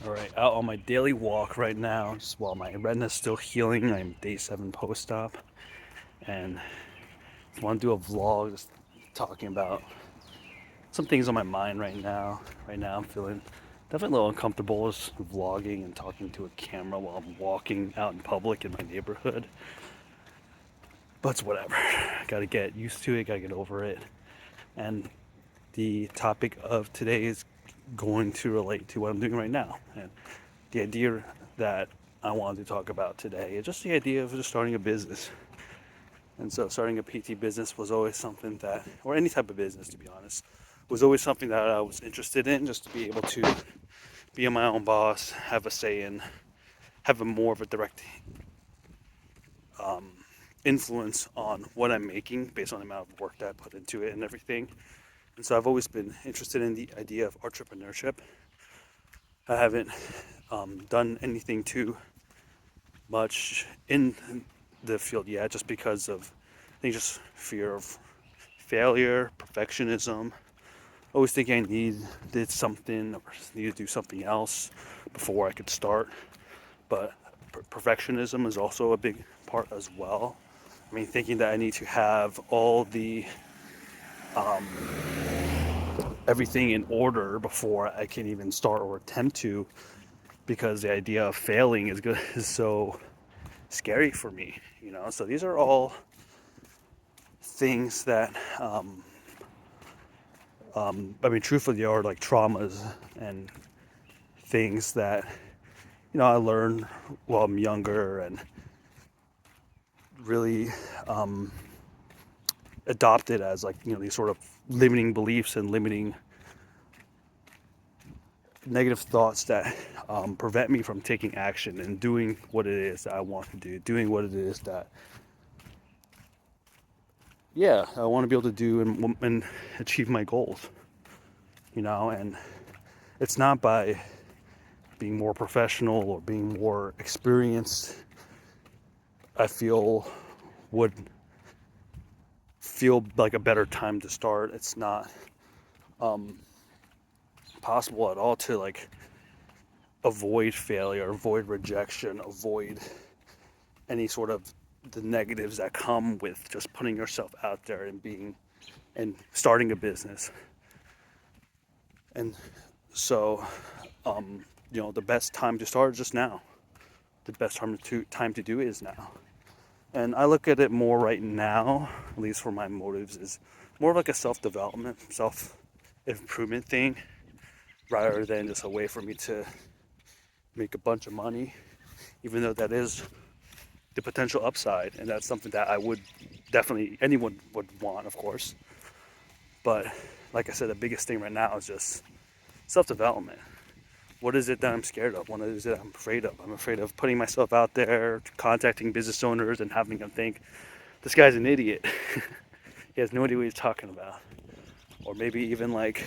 All right, out on my daily walk right now, just while my retina's still healing. I'm day 7 post-op, and I want to do a vlog just talking about some things on my mind right now. Right now, I'm feeling definitely a little uncomfortable just vlogging and talking to a camera while I'm walking out in public in my neighborhood. But it's whatever. Got to get used to it. Got to get over it. And the topic of today is going to relate to what I'm doing right now. And the idea that I wanted to talk about today is just the idea of just starting a business. And so starting a PT business was always something that, or any type of business to be honest, was always something that I was interested in, just to be able to be my own boss, have a say in, have a more of a direct um, influence on what I'm making based on the amount of work that I put into it and everything. And so I've always been interested in the idea of entrepreneurship. I haven't done anything too much in the field yet, just because of, I think, just fear of failure, perfectionism. Always thinking did something or need to do something else before I could start. But perfectionism is also a big part as well. I mean, thinking that I need to have all the everything in order before I can even start or attempt to, because the idea of failing is good is so scary for me, you know. So these are all things that I mean, truthfully, are like traumas and things that, you know, I learned while I'm younger, and really adopted as, like, you know, these sort of limiting beliefs and limiting negative thoughts that prevent me from taking action and doing what it is that I want to do, doing what it is that, yeah, I want to be able to do and achieve my goals, you know. And it's not by being more professional or being more experienced, I feel, would feel like a better time to start. It's not possible at all to, like, avoid failure, avoid rejection, avoid any sort of the negatives that come with just putting yourself out there and being and starting a business. And so, you know, the best time to start is just now. The best time to do it is now. And I look at it more right now, at least for my motives, is more of like a self-development, self-improvement thing, rather than just a way for me to make a bunch of money, even though that is the potential upside, and that's something that I would definitely, anyone would want, of course. But like I said, the biggest thing right now is just self-development. What is it that I'm scared of? What is it I'm afraid of? I'm afraid of putting myself out there, contacting business owners and having them think, this guy's an idiot. He has no idea what he's talking about. Or maybe even like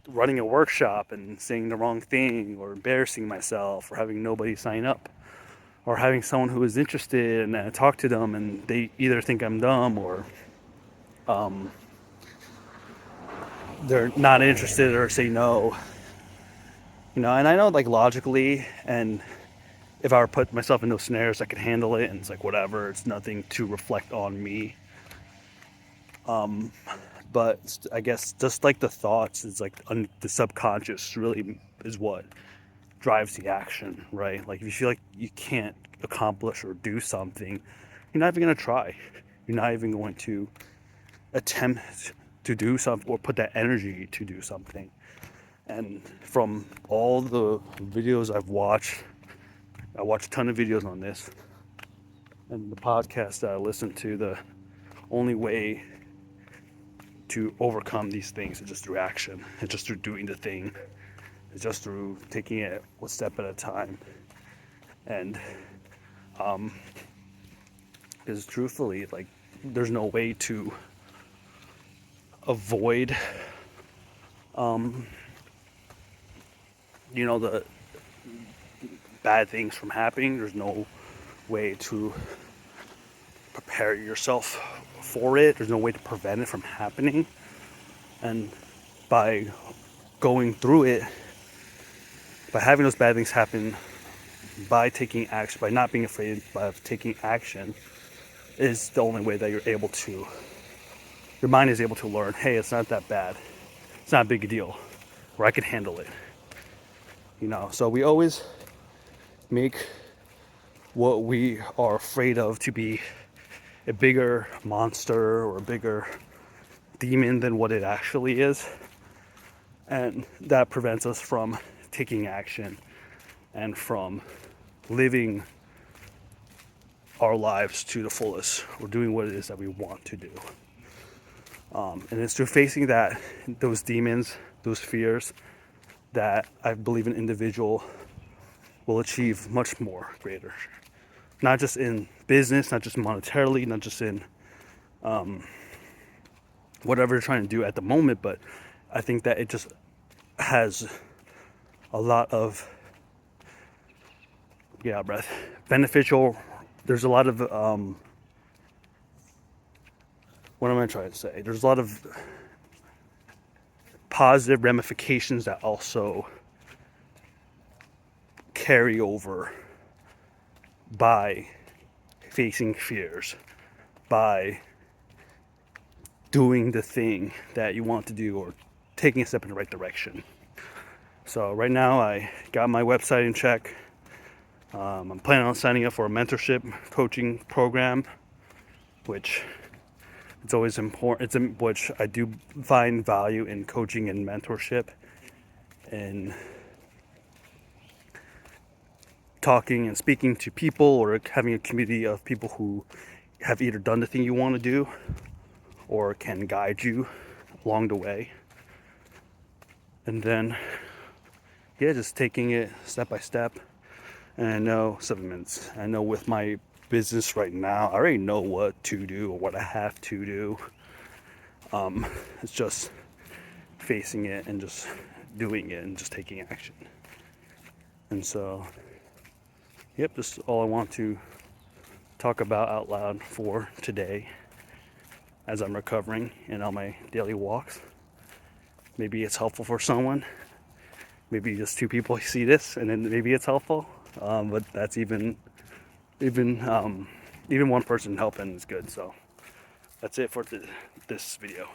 running a workshop and saying the wrong thing, or embarrassing myself, or having nobody sign up, or having someone who is interested and I talk to them and they either think I'm dumb, or they're not interested, or say no. You know, and I know, like, logically, and if I were to put myself in those scenarios, I could handle it, and it's like, whatever, it's nothing to reflect on me. But I guess just like the thoughts, is like the subconscious really is what drives the action, right? Like, if you feel like you can't accomplish or do something, you're not even going to try. You're not even going to attempt to do something or put that energy to do something. And from all the videos I've watched, I watched a ton of videos on this, and the podcast that I listen to, the only way to overcome these things is just through action. It's just through doing the thing. It's just through taking it one step at a time. And because truthfully, like, there's no way to avoid, you know, the bad things from happening. There's no way to prepare yourself for it. There's no way to prevent it from happening. And by going through it, by having those bad things happen, by taking action, by not being afraid of taking action, is the only way that you're able to, your mind is able to learn, hey, it's not that bad. It's not a big deal, or I can handle it. So we always make what we are afraid of to be a bigger monster or a bigger demon than what it actually is. And that prevents us from taking action and from living our lives to the fullest, or doing what it is that we want to do. And it's through facing those demons, those fears, that I believe an individual will achieve much more greater. Not just in business, not just monetarily, not just in whatever you're trying to do at the moment, but I think that it just has a lot of beneficial. There's a lot of what am I trying to say? There's a lot of positive ramifications that also carry over by facing fears, by doing the thing that you want to do, or taking a step in the right direction. So right now I got my website in check. I'm planning on signing up for a mentorship coaching program, which it's always important. Which I do find value in coaching and mentorship, and talking and speaking to people, or having a community of people who have either done the thing you want to do or can guide you along the way. And then, just taking it step by step. And I know supplements. I know with my business right now, I already know what to do or what I have to do. It's just facing it and just doing it and just taking action. And so, just all I want to talk about out loud for today as I'm recovering and on my daily walks. Maybe it's helpful for someone. Maybe just 2 people see this, and then maybe it's helpful. But that's even one person helping is good. So that's it for this video.